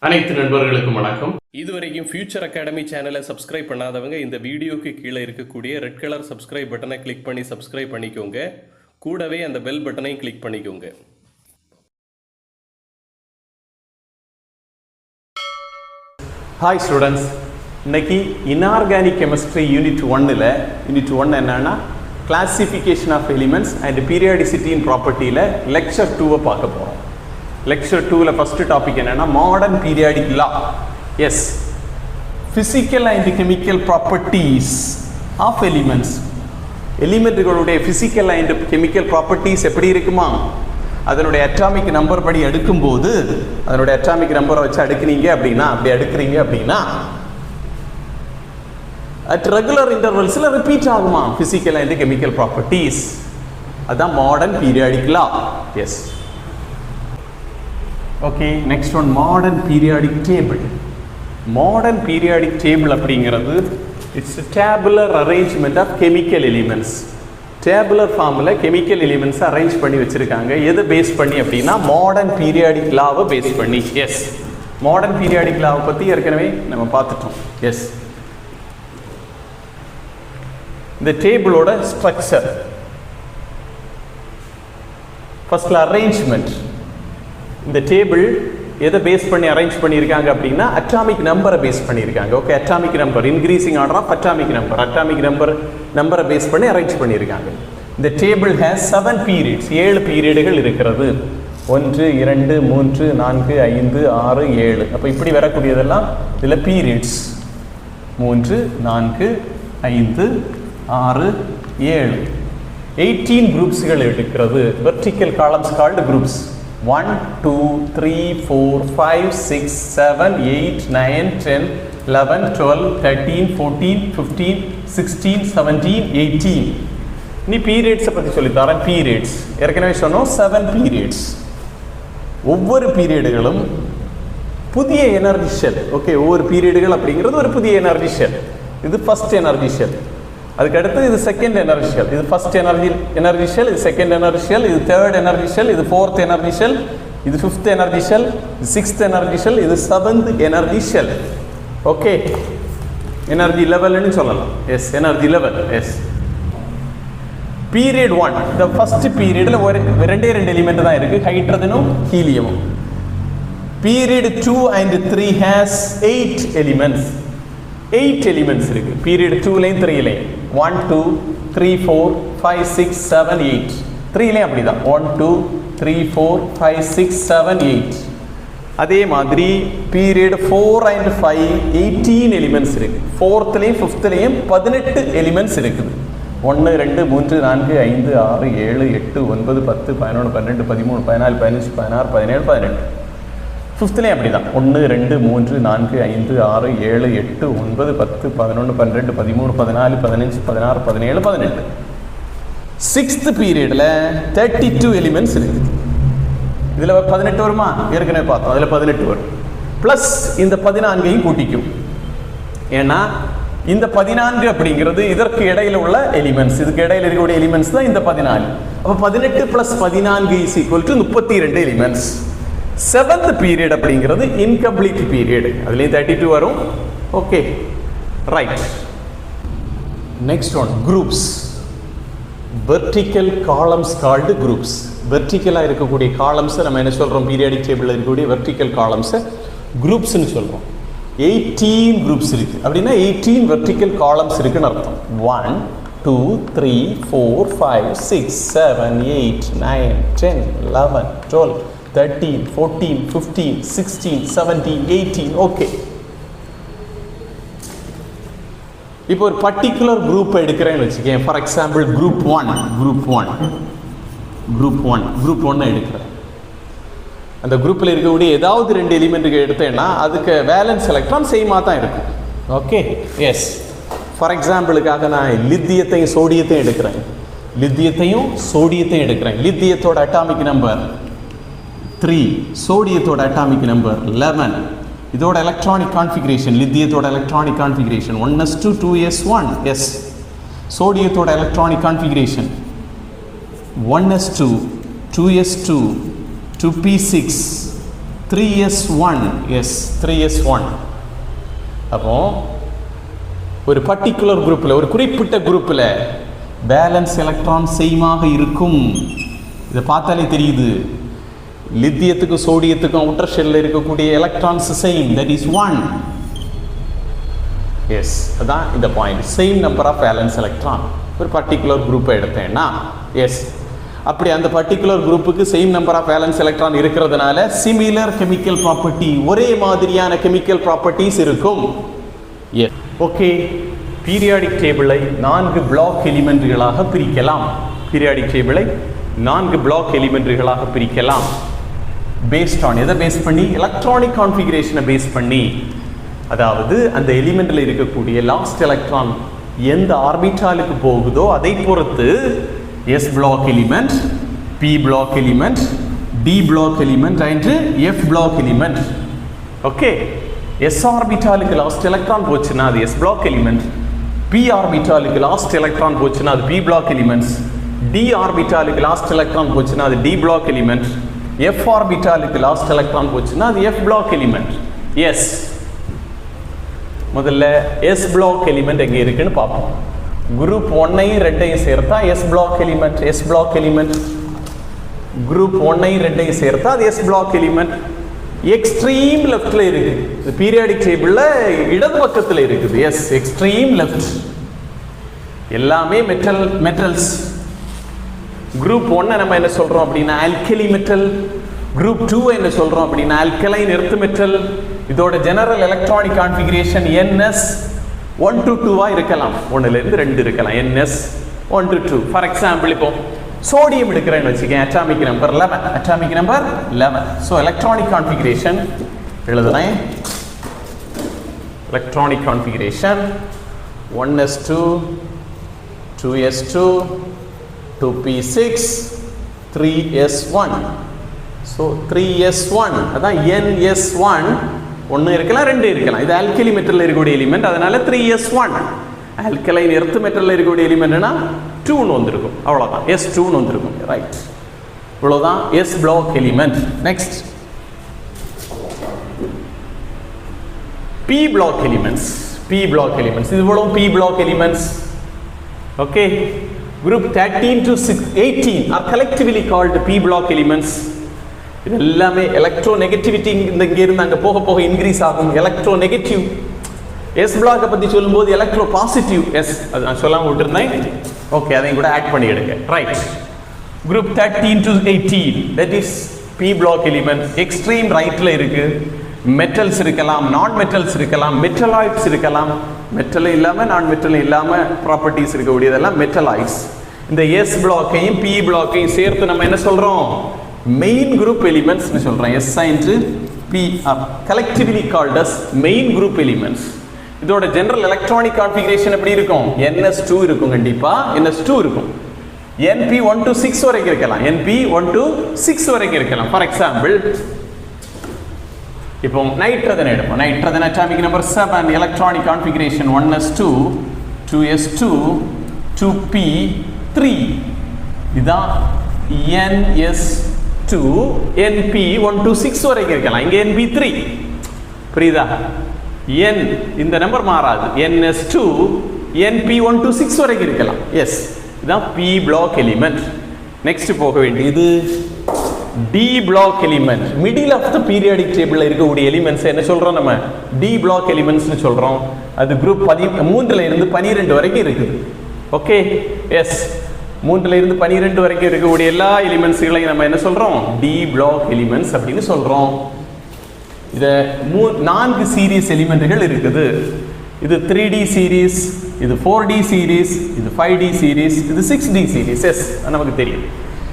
அனைத்து நண்பர்களுக்கும் வணக்கம். இதுவரைக்கும் ஃபியூச்சர் அகாடமி சேனலை சப்ஸ்கிரைப் பண்ணாதவங்க இந்த வீடியோக்கு கீழே இருக்கக்கூடிய ரெட் கலர் சப்ஸ்கிரைப் பட்டனை கிளிக் பண்ணி சப்ஸ்கிரைப் பண்ணிக்கோங்க. கூடவே அந்த பெல் பட்டனையும் கிளிக் பண்ணிக்கோங்க. ஹாய் ஸ்டூடெண்ட்ஸ், இன்னைக்கு இன்ஆர்கானிக் கெமிஸ்ட்ரி யூனிட் 1ல் யூனிட் 1 என்னன்னா classification of elements and periodicity in ப்ராப்பர்ட்டியில் லெக்சர் 2 பார்க்க போகிறோம். லெக்சர் 2ல் ஃபஸ்ட்டு டாபிக் என்னென்னா modern periodic law. Yes, physical and chemical properties of elements. எலிமெண்ட்டுகளுடைய ஃபிசிக்கல் அண்ட் கெமிக்கல் ப்ராப்பர்ட்டிஸ் எப்படி இருக்குமா, அதனுடைய அட்டாமிக் நம்பர் படி அடுக்கும்போது, அதனுடைய அட்டாமிக் நம்பரை வச்சு அடுக்குனீங்க அப்படின்னா, அப்படி அடுக்குறீங்க அப்படின்னா அட் ரெகுலர் இன்டர்வல்ஸில் ரிப்பீட் ஆகுமா ஃபிசிக்கல் அண்ட் கெமிக்கல் ப்ராப்பர்ட்டிஸ். அதுதான் modern periodic law. Yes, okay. Next one, modern periodic table. Modern periodic table அப்படிங்கிறது it's tabular arrangement of chemical elements. Tabular ஃபார்மில் கெமிக்கல் எலிமெண்ட்ஸை அரேஞ்ச் பண்ணி வச்சுருக்காங்க. எதை பேஸ் பண்ணி அப்படின்னா மாடர்ன் பீரியாடிக் லாவை பேஸ் பண்ணி. எஸ், மாடர்ன் பீரியாடிக் லாவை பற்றி ஏற்கனவே நம்ம பார்த்துட்டோம். எஸ், இந்த டேபிளோட ஸ்ட்ரக்சர் ஃபர்ஸ்ட்ல அரேஞ்ச்மெண்ட். இந்த டேபிள் எதை பேஸ் பண்ணி அரேஞ்ச் பண்ணியிருக்காங்க அப்படின்னா அட்டாமிக் நம்பரை பேஸ் பண்ணியிருக்காங்க. Okay, atomic number, increasing order of atomic நம்பரை பேஸ் பண்ணி அரேஞ்ச் பண்ணியிருக்காங்க. இந்த டேபிள் ஹேஸ் 7 பீரியட்ஸ், 7 பீரியடுகள் இருக்கிறது. 1 2 3 4 5 6 7. அப்போ இப்படி வரக்கூடியதெல்லாம் இதில் பீரியட்ஸ். 3 4 5 6 7. 18 குரூப்ஸ்கள் இருக்கிறது. Vertical columns called groups. 1 2 3 4 5 6 7 8 9 10 11 12 13 14 15 16 17 18. நீ பீரியட்ஸை பற்றி சொல்லித்தரேன். பீரியட்ஸ் ஏற்கனவே சொன்னோம், 7 பீரியட்ஸ். ஒவ்வொரு பீரியடுகளும் புதிய எனர்ஜி ஷெல். ஓகே, ஒவ்வொரு பீரியடுகள் அப்படிங்கிறது ஒரு புதிய எனர்ஜி ஷெல். இது ஃபர்ஸ்ட் எனர்ஜி ஷெல். அதுக்கு அடுத்து இது செகண்ட் எனர்ஜி ஷெல். இது ஃபர்ஸ்ட் எனர்ஜி ஷெல், இது செகண்ட் எனர்ஜி ஷெல், இது தேர்ட் எனர்ஜி ஷெல், இது ஃபோர்த் எனர்ஜி ஷெல், இது ஃபிஃப்த் எனர்ஜி ஷெல், இது சிக்ஸ்த் எனர்ஜி ஷெல், இது seventh energy shell. Okay, energy லெவல்னு சொல்லலாம். Yes, energy level. Yes, period 1, இந்த ஃபர்ஸ்ட் பீரியடில் ரெண்டே எலிமெண்ட் தான் இருக்கு, ஹைட்ரஜனும் ஹீலியமும். Period 2 and 3 has 8 elements. 8 elements இருக்கு பீரியட் 2லையும் 3லையும். 1 2 3 4 5 6 7 8. 3லையும் அப்படிதான் 1 2 3 4 5 6 7 8. அதே மாதிரி பீரியட் 4 and 5 18 எலிமெண்ட்ஸ் இருக்கு. 4த்லையும் 5த்லையும் 18 எலிமெண்ட்ஸ் இருக்குது. 1 2 3 4 5 6 7 8 9 10 11 12 13 14 15 16 17 18. 5த்லையும் அப்படிதான் 1 2 3 4 5 6 7 8 9 10 11 12 13 14 15 16 17 18. 6th பீரியடில் 32 எலிமெண்ட்ஸ் இருக்கு. இதில் 18 வருமா, ஏற்கனவே பார்த்தோம். அதில் 18 வரும். ப்ளஸ் இந்த 14ஐயும் கூட்டிக்கும். ஏன்னா இந்த 14 அப்படிங்கிறது இதற்கு இடையில உள்ள எலிமெண்ட்ஸ், இதுக்கு இடையில இருக்கக்கூடிய எலிமெண்ட்ஸ் தான் இந்த 14. அப்போ 18 + 14 = 32 எலிமெண்ட்ஸ். 7th பீரியட் அப்படிங்கிறது இன்கம்ப்ளீட் பீரியட். அதுலேயும் 32 வரும். Okay, right. Next one, groups. Vertical columns called groups. வெர்டிக்கலாக இருக்கக்கூடிய காலம்ஸை நம்ம என்ன சொல்கிறோம், பீரியாடிக் டேபிளில் இருக்கக்கூடிய வெர்டிக்கல் காலம்ஸை குரூப்ஸ்ன்னு சொல்கிறோம். 18 குரூப்ஸ் இருக்குது. அப்படின்னா 18 வெர்டிக்கல் காலம்ஸ் இருக்குன்னு அர்த்தம். 1 2 3 4 5 6 7 8 9 10 11 12 13 14 15 16 17 18. ஓகே, இப்போ ஒரு பர்டிகுலர் குரூப் எடுக்கிறேன்னு வச்சுக்கேன். ஃபார் எக்ஸாம்பிள் குரூப் 1 எடுக்கிறேன். அந்த குரூப்பில் இருக்கக்கூடிய ஏதாவது 2 எலிமெண்ட்டுக்கு எடுத்தேன்னா அதுக்கு வேலன்ஸ் எலக்ட்ரான் சேமாக தான் இருக்கும். Okay, S. ஃபார் எக்ஸாம்பிளுக்காக நான் லித்தியத்தையும் சோடியத்தையும் எடுக்கிறேன். லித்தியத்தோட அட்டாமிக் நம்பர் 3, சோடியத்தோட அட்டாமிக் நம்பர் 11. இதோட எலக்ட்ரானிக் கான்ஃபிகரேஷன், லித்தியத்தோட electronic configuration 1s2 2s1. Yes, சோடியத்தோட electronic configuration 1s2 2s2 2p6 3s1 yes 3s1 அப்போ ஒரு பர்டிகுலர் குரூப்பில் ஒரு குறிப்பிட்ட குரூப்பில் பேலன்ஸ் எலக்ட்ரான் சேமாக இருக்கும். இதை பார்த்தாலே தெரியுது. லித்தியத்துக்கும் சோடியத்துக்கும் அவுட்டர் ஷெல்லில் இருக்கக்கூடிய electrons same, that is 1. Yes, அதான் இந்த point. Same number of valence electron ஒரு பர்டிகுலர் குரூப்பை எடுத்தேன்னா எஸ், அப்படி அந்த பர்டிகுலர் குரூப்புக்கு same number of valence electron இருக்கிறதுனால சிமிலர் கெமிக்கல் ப்ராப்பர்ட்டி, ஒரே மாதிரியான கெமிக்கல் ப்ராப்பர்ட்டிஸ் இருக்கும். Yes, okay. பீரியாடிக் டேபிளை 4 பிளாக் எலிமெண்ட்களாக பிரிக்கலாம். பீரியாடிக் டேபிளை 4 பிளாக் எலிமெண்ட்களாக பிரிக்கலாம். பேஸ்ட் ஆன் எதை பேஸ் பண்ணி? எலக்ட்ரானிக் கான்ஃபிகரேஷனை பேஸ் பண்ணி. அதாவது அந்த எலிமெண்ட்டில் இருக்கக்கூடிய லாஸ்ட் எலக்ட்ரான் எந்த ஆர்பிட்டாலுக்கு போகுதோ அதை பொறுத்து S block element, P block element, D block element and F block element. Okay, S ஆர்பிட்டாலுக்கு லாஸ்ட் எலக்ட்ரான் போச்சுன்னா அது எஸ் பிளாக் எலிமெண்ட், பி ஆர்பிட்டாலுக்கு லாஸ்ட் எலக்ட்ரான் போச்சுன்னா அது பி பிளாக் எலிமெண்ட்ஸ், டி ஆர்பிட்டாலுக்கு லாஸ்ட் எலக்ட்ரான் போச்சுன்னா அது டி பிளாக் எலிமெண்ட், எஃப் ஆர்பிட்டாலுக்கு லாஸ்ட் எலக்ட்ரான் போச்சுன்னா அது எஃப் பிளாக் எலிமெண்ட். எஸ், முதல்ல எஸ் பிளாக் எலிமெண்ட் எங்கே இருக்குன்னு பார்ப்போம். குரூப் 1ஐயும் 2ஐயும் சேர்த்தா S block element, S block element. Group 1ஐயும் 2ஐயும் சேர்த்தா அது எஸ் பிளாக் எலிமெண்ட். எக்ஸ்ட்ரீம் லெஃப்ட்ல இருக்கு. பீரியாடிக் டேபிள்ல இடது பக்கத்தில் இருக்குது. Yes, extreme left. எல்லாமே மெட்டல்ஸ். குரூப் 1 நம்ம என்ன சொல்றோம் அப்படின்னா ஆல்கலி மெட்டல். குரூப் 2 என்ன சொல்றோம் அப்படின்னா ஆல்கலைன் எர்த் மெட்டல். இதோட general electronic configuration NS 1 to 2 இருக்கலாம், 1ல இருந்து 2 இருக்கலாம். NS 1 to 2. ஃபார் எக்ஸாம்பிள் இப்போ சோடியம் எடுக்கிறேன்னு வச்சுக்கேன், atomic number 11, atomic number 11. So electronic configuration எழுதுறேன். Electronic configuration 1s2, 2s2, 2p6, 3s1. So 3s1 அதான் NS1. 1 இருக்கலாம், 2 இருக்கலாம். இது ஆல்கலி மெட்டலில் இருக்கக்கூடிய எலிமெண்ட், அதனால 3s1. ஆல்கலைன் எர்த் மெட்டலில் இருக்கக்கூடிய எலிமெண்ட்னா 2ன்னு வந்திருக்கும், அவ்வளோதான். S2ன்னு வந்திருக்கும். ரைட், இவ்வளோதான் S block element. Next P block elements. P block elements இது இவ்வளோ P block elements. Okay, group 13 to 18 are collectively called p block elements. இது எல்லாமே எலக்ட்ரோநெகட்டிவிட்டி இங்கே இருந்து அங்கே போக போக இன்க்ரீஸ் ஆகும். எலக்ட்ரோநெகட்டிவ். எஸ் பிளாக்கை பற்றி சொல்லும்போது எலக்ட்ரோ பாசிட்டிவ். எஸ், அது நான் சொல்லாமல் விட்டுருந்தேன். ஓகே, அதையும் கூட ஆட் பண்ணி எடுங்க. Right, group 13 to 18 that is P block element. Extreme ரைட்டில் இருக்கு. மெட்டல்ஸ் இருக்கலாம், நான் மெட்டல்ஸ் இருக்கலாம், மெட்டலாய்ட்ஸ் இருக்கலாம். மெட்டலும் இல்லாமல் நான் மெட்டலும் இல்லாமல் ப்ராப்பர்ட்டிஸ் இருக்கக்கூடியதெல்லாம் மெட்டலாய்ட்ஸ். இந்த எஸ் பிளாக்கையும் பி பிளாக்கையும் சேர்த்து நம்ம என்ன சொல்கிறோம்? மெயின் குரூப் எலிமெண்ட்ஸ்னு சொல்கிறோம். S into P are collectively called as main group elements. இதோட ஜெனரல் எலக்ட்ரானிக் கான்ஃபிகரேஷன் எப்படி இருக்கும்? NS2 இருக்கும், கண்டிப்பாக NS2 இருக்கும். NP 1 to 6 வரைக்கும் இருக்கலாம். NP 1 to 6 வரைக்கும் இருக்கலாம். ஃபார் எக்ஸாம்பிள் இப்போ நைட்ரஜன் எடுப்போம். Nitrogen atomic number 7, electronic configuration 1s2, 2s2, 2p3. இதுதான் NS2, NP 1 to 6 வரைக்கும் இருக்கலாம். இங்கே NP3. புரியுதா? N இந்த நம்பர் மாறாது. NS2, NP 1 to 6 வரைக்கும் இருக்கலாம். எஸ், இதுதான் P பிளாக் எலிமெண்ட். நெக்ஸ்ட் போக வேண்டியது D block element. Middle of the periodic டேபிளில் இருக்கக்கூடிய எலிமெண்ட்ஸ் என்ன சொல்கிறோம்? நம்ம D பிளாக் எலிமெண்ட்ஸ்னு சொல்கிறோம். அது குரூப் 3ல் இருந்து 12 வரைக்கும் இருக்குது. ஓகே, எஸ், 3ல் இருந்து 12 வரைக்கும் இருக்கக்கூடிய எல்லா எலிமெண்ட்ஸ்களையும் நம்ம என்ன சொல்கிறோம்? D பிளாக் எலிமெண்ட்ஸ் அப்படின்னு சொல்கிறோம். இதை 4 சீரீஸ் எலிமெண்ட்டுகள் இருக்குது. இது 3D சீரீஸ், இது 4D சீரீஸ், இது 5D சீரீஸ், இது 6D சீரீஸ். எஸ், நமக்கு தெரியும்.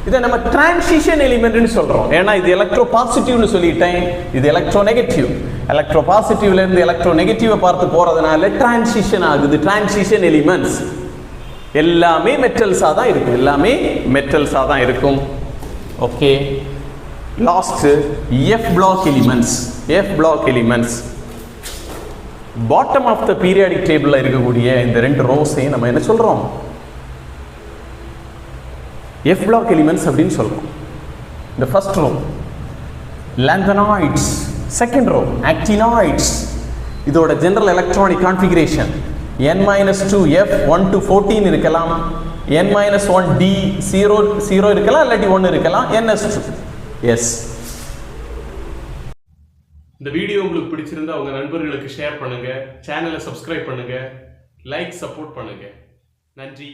இதை நம்ம டிரான்சிஷன் எலிமெண்ட்னு சொல்கிறோம். ஏன்னா இது எலக்ட்ரோ பாசிட்டிவ்னு சொல்லிட்டேன், இது எலக்ட்ரோ நெகட்டிவ். எலக்ட்ரோ பாசிட்டிவ்ல இருந்து எலக்ட்ரோ நெகட்டிவை பார்த்து போகிறதுனால டிரான்சிஷன் ஆகுது. டிரான்சிஷன் எலிமெண்ட்ஸ் எல்லாமே மெட்டல்ஸாக தான் இருக்கும். எல்லாமே மெட்டல்ஸாக தான் இருக்கும். Okay, last F block elements. F block elements bottom of the periodic டேபிளில் இருக்கக்கூடிய இந்த 2 ரோஸையும் நம்ம என்ன சொல்கிறோம்? எஃப் பிளாக் எலிமெண்ட்ஸ் அப்படின்னு சொல்கிறோம். இந்த first row lanthanoids. Second row, actinoids. இதோட general electronic configuration n-2 f 1 to 14 இருக்கலாம், n-1 d 0 இருக்கலாம், இல்லாட்டி 1 இருக்கலாம், ns2. yes. இந்த வீடியோ உங்களுக்கு பிடிச்சிருந்தா உங்க நண்பர்களுக்கு ஷேர் பண்ணுங்க, சேனலை சப்ஸ்கிரைப் பண்ணுங்க, லைக் சப்போர்ட் பண்ணுங்க. நன்றி.